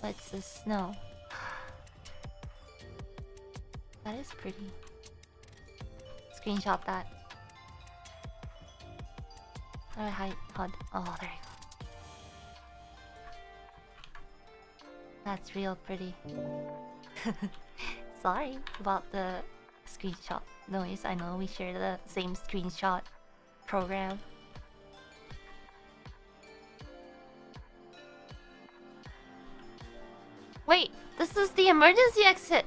But it's the snow. That is pretty. Screenshot that. Alright, hide. Oh, there you go. That's real pretty. Sorry about the screenshot noise. I know we share the same screenshot program. Wait, this is the emergency exit.